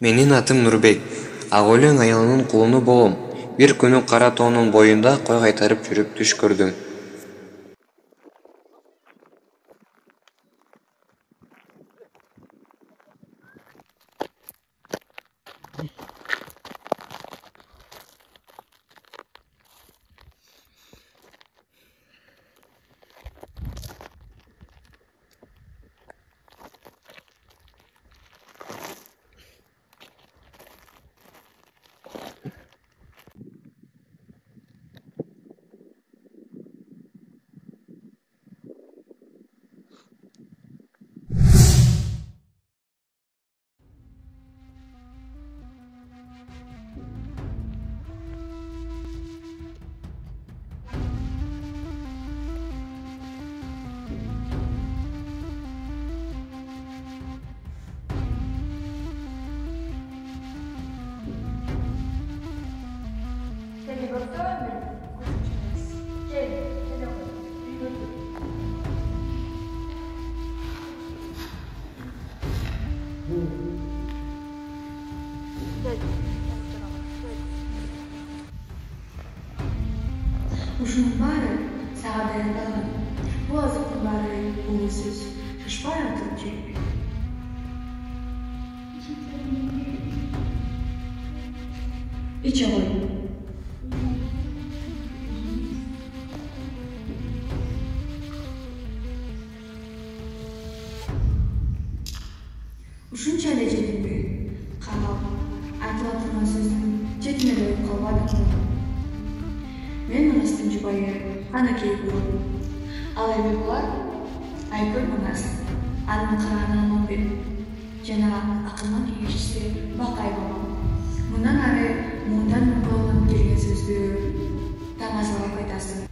Менин атым Нурбек. Агөлүң аялынын кулуну болом. Бир күнү Кара тоонун боюнда кой кайтарып жүрүп түш көрдүм. Ушунун баары сага даярдалган. Бул азыктын баары көңүлсүз, шашпай атып же. Иче кой. Ушунча эле жедимби? Камал айтылып турган сөздүн четине коюп калбадым. Мен Манастын жубайы Анакей болом. Ал эми булар Айкөл Манас, анын кырганы Алмамбет жана акырман кеңешчиси Бакай бабам. Мындан ары мындан муңгаланып келген сөздү таң азалап айтасың.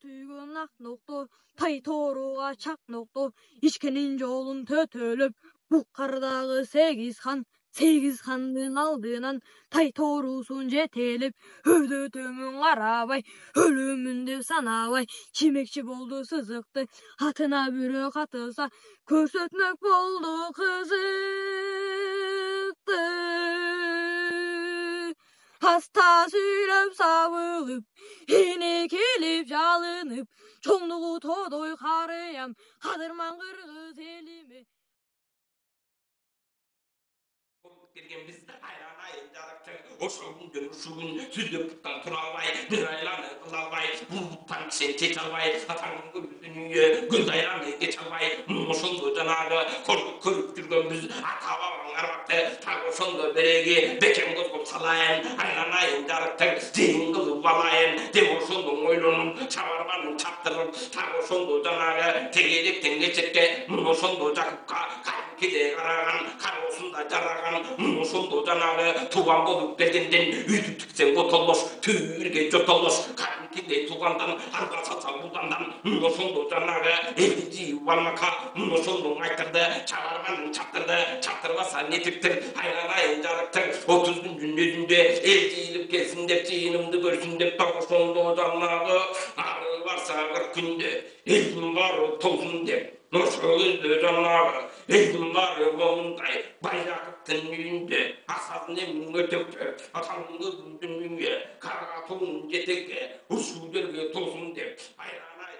Tüygün ak noktu, tay toruğa çak noktu, işkenin yolun tötölüp, bu kardağı sekiz xandın aldığınan, tay torusun jetelip, ödü tömün arabay, ölümünde sanavay, çimekçi boldu sızıktı, hatına bürü katılsa, körsötmek boldu kızıktı. Hasta sürüp savılıp, yine kelip жалынып, çoğunluğu todoy karıyam, kadırman kırgız elimi. Birgen bizde hayran ayıncalıktır. Oşun süzüp tuttan turalbay, bir aylanı kılalbay, buluttan sen çeçalbay, atanın dünyaya göz aylanı geçalbay, oşundu canağı, korup жүрген biz, ata-babamın arvaktı, tak oşundu beregi, bekem kızgıp salayın, hayran ayıncalıktır, zeyin kılıp balayın, de oşundun oylunun, çavarmanın çaptırıp, tak oşundu canağı, tegelikten geçekte, oşundu jakıpka, kide karagan, karosunda jaragan, ошондо жанагы тууган болуп келгенден үйдү тиксең отолош, түйүргө жотолош, кадимкидей туугандан арба салса будандан, ошондо жанагы элди жыйып алмакка, ошондо айтырды, чабарганын чаптырды, чаптырбаса нетиптир, айран жарыктыр, 30 күндүн өзүндө эл жыйылып келсин деп, жыйынымды көрсүн деп, ошондо жанагы ары барса 40 күндө элдин баары толсун деп, ошо кезде жанагы элдин баары момундай байрактын үйүндө асатын эмин өтөккө атаңын дүнүнгө карга туунун жетекке ушул жерге толсун деп айранай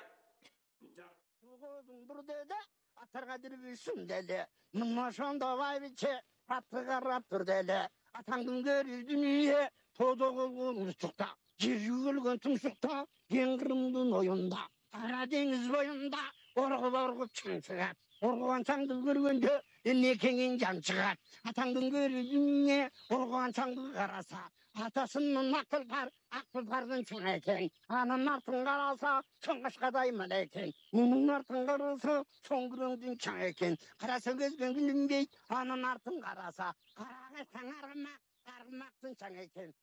тугодун бурдеде атарга дирбисин деди мына ошондо байбиче атты карап тур деди атаңдын көрү дүнүйө тодо болгон урчукта жер жүгөлгөн тумшукта кең кырымдын оюнда кара деңиз боюнда оргуп чаң чыгат оргуган чаңды көргөндө эмне кеңин жан чыгат атаңдын көрү дүнүйө оргуган чаңды караса атасынын акылпардын чоң экен анын артын караса чоң кашкадай мына экен мунун артын караса чоң күрөңдүн чаң экен караса көзгө күлүнбөйт анын артын караса караңы таң аргымактын чаң экен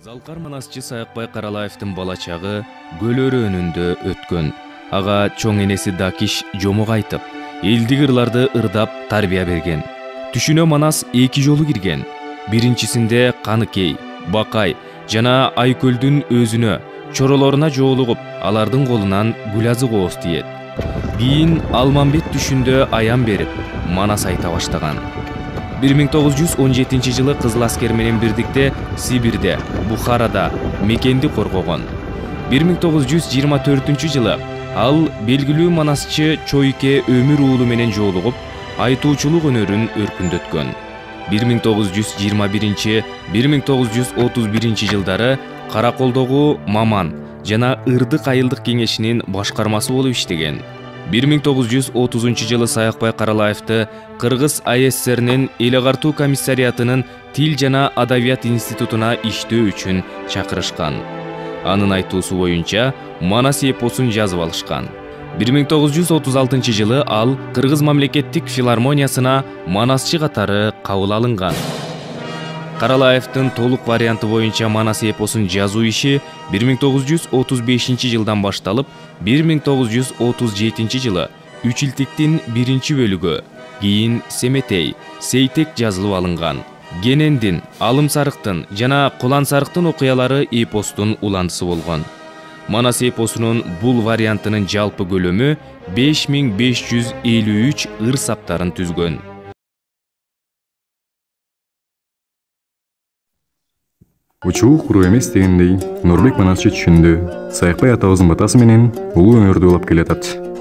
Залкар Манасчы Саякбай Каралаевдин бала чагы Көл өрөөнүндө өткөн. Ага чоң энеси Дакиш жомок айтып, элдик ырларды ырдап тарбия берген. Түшүнө Манас 2 жолу кирген. Биринчисинде Каныкей, Бакай жана Айкөлдүн өзүнө, чоролоруна жоолугуп, алардын колунан гүлазы кооз тиет. Кийин Алмамбет түшүндө аян берип, Манас айта баштаган. 1917 жылы Кызыл аскер менен бирдикте Сибирде, Бухарада мекенди коргогон. 1924 жылы ал белгилүү манасчы Чойке Өмүр уулу менен жоолугуп, айтуучулук өнөрүн өркүндөткөн. 1921-1931 жылдары Караколдогу Маман жана Ырдык айылдык кеңешинин башкармасы болуп иштеген. 1930 жылы Саякбай Каралаевди Кыргыз АССРнин эл агартуу комиссариатынын Тил жана Адабият институтуна иштөө үчүн чакырышкан. Анын айтуусу боюнча Манас эпосун жазып алышкан. 1936 жылы ал Кыргыз мамлекеттик филармониясына манасчы катары кабыл алынган. Каралаевдин толук варианты боюнча Манас эпосун жазуу иши 1935 жылдан башталып, 1937 жылы Үчилтиктин 1 бөлүгү, кийин Семетей, Сейтек жазылып алынган. Генендин, Алым Сарыктын жана Кулан Сарыктын окуялары эпостун уландысы болгон. Манас эпосунун бул вариантынын жалпы көлөмү 5553 ыр саптарын түзгөн. Учуу куру эмес дегендей, Нурбек Манасчы түшүндү. Саякбай атабыздын батасы менен улуу өнөрдү улап келатат.